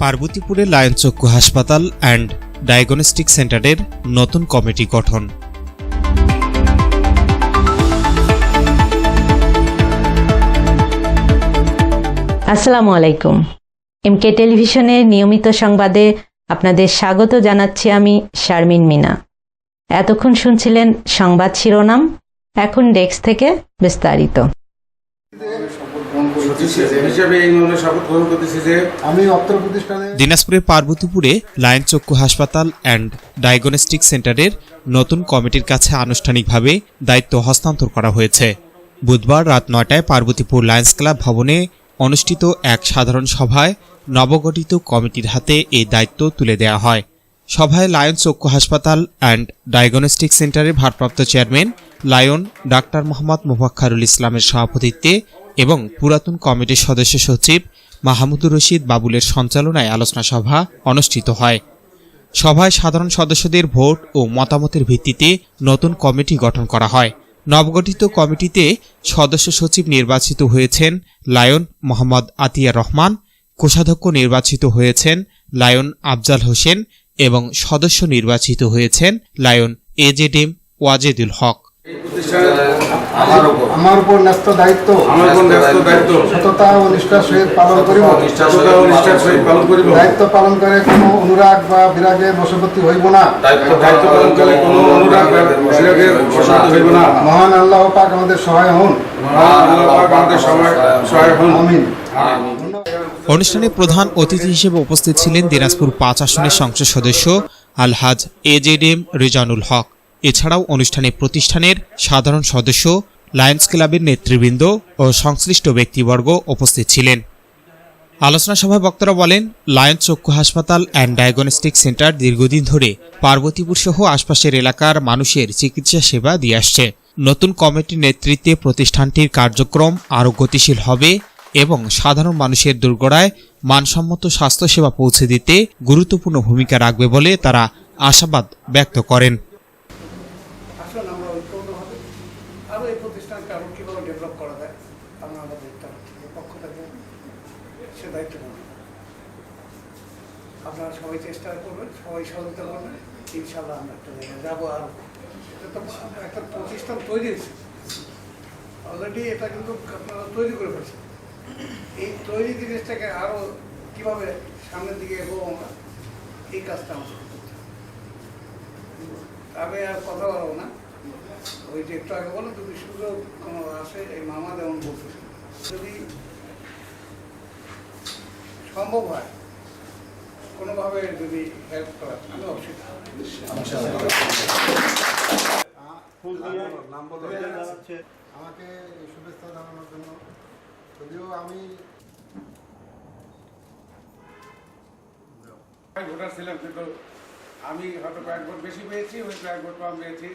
পার্বতীপুরে lion চক্ষু হাসপাতাল and diagnostic সেন্টারের নতুন কমিটি গঠন। আসসালামু আলাইকুম। এমকে টেলিভিশনের নিয়মিত সংবাদে আপনাদের স্বাগত জানাচ্ছি আমি শারমিন মিনা। এতক্ষণ শুনছিলেন সংবাদ শিরোনাম, এখন ডেস্ক থেকে বিস্তারিত। দিনাজপুরের পার্বতীপুরে লায়ন চক্ষু হাসপাতাল অ্যান্ড ডায়াগনস্টিক সেন্টারের নতুন কমিটির কাছে আনুষ্ঠানিকভাবে দায়িত্ব হস্তান্তর করা হয়েছে। বুধবার রাত ৯টায় পার্বতীপুর লায়ন্স ক্লাব ভবনে অনুষ্ঠিত এক সাধারণ সভায় নবগঠিত কমিটির হাতে এই দায়িত্ব তুলে দেওয়া হয়। সভায় লায়ন চক্ষু হাসপাতাল অ্যান্ড ডায়াগনস্টিক সেন্টারের ভারপ্রাপ্ত চেয়ারম্যান লায়ন ডাক্তার মোহাম্মদ মোফাক্খারুল ইসলামের সভাপতিত্বে এবং পুরাতন কমিটির সদস্য সচিব মাহমুদুর রশিদ বাবুলের সঞ্চালনায় আলোচনা সভা অনুষ্ঠিত হয়। সভায় সাধারণ সদস্যদের ভোট ও মতামতের ভিত্তিতে নতুন কমিটি গঠন করা হয়। নবগঠিত কমিটিতে সদস্য সচিব নির্বাচিত হয়েছেন লায়ন মোহাম্মদ আতিয়া রহমান, কোষাধ্যক্ষ নির্বাচিত হয়েছেন লায়ন আফজাল হোসেন এবং সদস্য নির্বাচিত হয়েছেন লায়ন এজেডএম ওয়াজেদুল হক। আমার উপর ন্যস্ত দায়িত্ব সততা ও নিষ্ঠার সহিত পালন করিব। দায়িত্ব পালন করে কোনো অনুরাগ বা বিরাগের বশবর্তী হইব না। মহান আল্লাহ পাক আমাদের সহায় হন। আমিন। অনুষ্ঠানে প্রধান অতিথি হিসেবে উপস্থিত ছিলেন দিনাজপুর ৫ আসনের সংসদ সদস্য আলহাজ এজেডএম রেজানুল হক। এছাড়াও অনুষ্ঠানে প্রতিষ্ঠানের সাধারণ সদস্য, লায়ন্স ক্লাবের নেতৃবৃন্দ ও সংশ্লিষ্ট ব্যক্তিবর্গ উপস্থিত ছিলেন। আলোচনা সভায় বক্তারা বলেন, লায়ন চক্ষু হাসপাতাল অ্যান্ড ডায়াগনস্টিক সেন্টার দীর্ঘদিন ধরে পার্বতীপুর সহ আশপাশের এলাকার মানুষের চিকিৎসা সেবা দিয়ে আসছে। নতুন কমিটির নেতৃত্বে প্রতিষ্ঠানটির কার্যক্রম আরও গতিশীল হবে এবং সাধারণ মানুষের দোরগোড়ায় মানসম্মত স্বাস্থ্যসেবা পৌঁছে দিতে গুরুত্বপূর্ণ ভূমিকা রাখবে বলে তারা আশাবাদ ব্যক্ত করেন। আরও এই প্রতিষ্ঠানকে আরও কীভাবে ডেভেলপ করা যায় আমরা আমাদের পক্ষ থেকে সে দায়িত্ব নেব। আপনারা সবাই চেষ্টা করবেন, সবাই সহযোগিতা করবেন, ইনশাআল্লাহ আমরা একটা জায়গায় যাবো। আর এটা তো একটা প্রতিষ্ঠান তৈরি হয়েছে অলরেডি, এটা কিন্তু আপনারা তৈরি করে ফেলছেন। এই তৈরি জিনিসটাকে আরও কীভাবে সামনের দিকে এগোবো আমরা, এই কাজটা আমাদের করতে হবে। আমি আর কথা বলবো না, ওই যে একটু আগে বলো যদি সুযোগ কোনো আসে, এই মামা যেমন বলতেছে, যদি সম্ভব হয় কোনোভাবে যদি হেল্প করা, আমি অবশ্যই আমাকে শুভেচ্ছা জানানোর জন্য। যদিও আমি ভোটার ছিলাম, কিন্তু আমি হয়তো কয়েক ভোট বেশি পেয়েছি, ওই কয়েক ভোট কম পেয়েছি।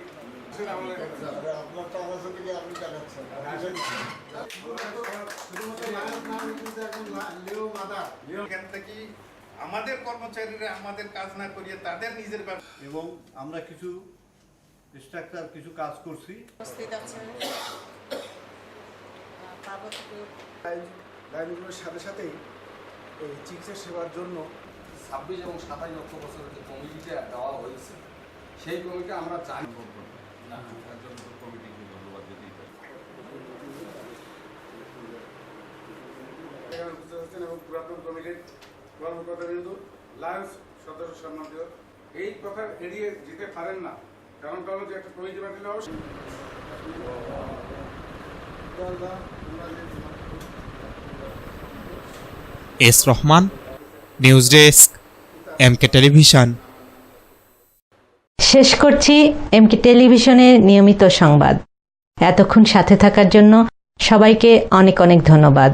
আমাদের কর্মচারীরা আমাদের কাজ না করিয়ে তাদের নিজের এবং আমরা কিছু স্ট্রাকচার কিছু কাজ করছি। লাইনগুলোর সাথে সাথেই এই চিকিৎসা সেবার জন্য 26 এবং 27 লক্ষ বছরের যে কমিটিটা দেওয়া হয়েছে, সেই কমিটি আমরা জানি না, কমিটিকে ধন্যবাদ দিতেই পারি। এবং পুরাতন কমিটির কর্মকর্তাবৃন্দ, লায়ন্স সদস্য সম্মানীয়, এই কথা এড়িয়ে যেতে পারেন না। কারণ হলো যে একটা কমিটি বাতিল হবে। S Rahman, news desk, MK television. শেষ করছি এমকে টেলিভিশনের নিয়মিত সংবাদ। এতক্ষণ সাথে থাকার জন্য সবাইকে অনেক অনেক ধন্যবাদ।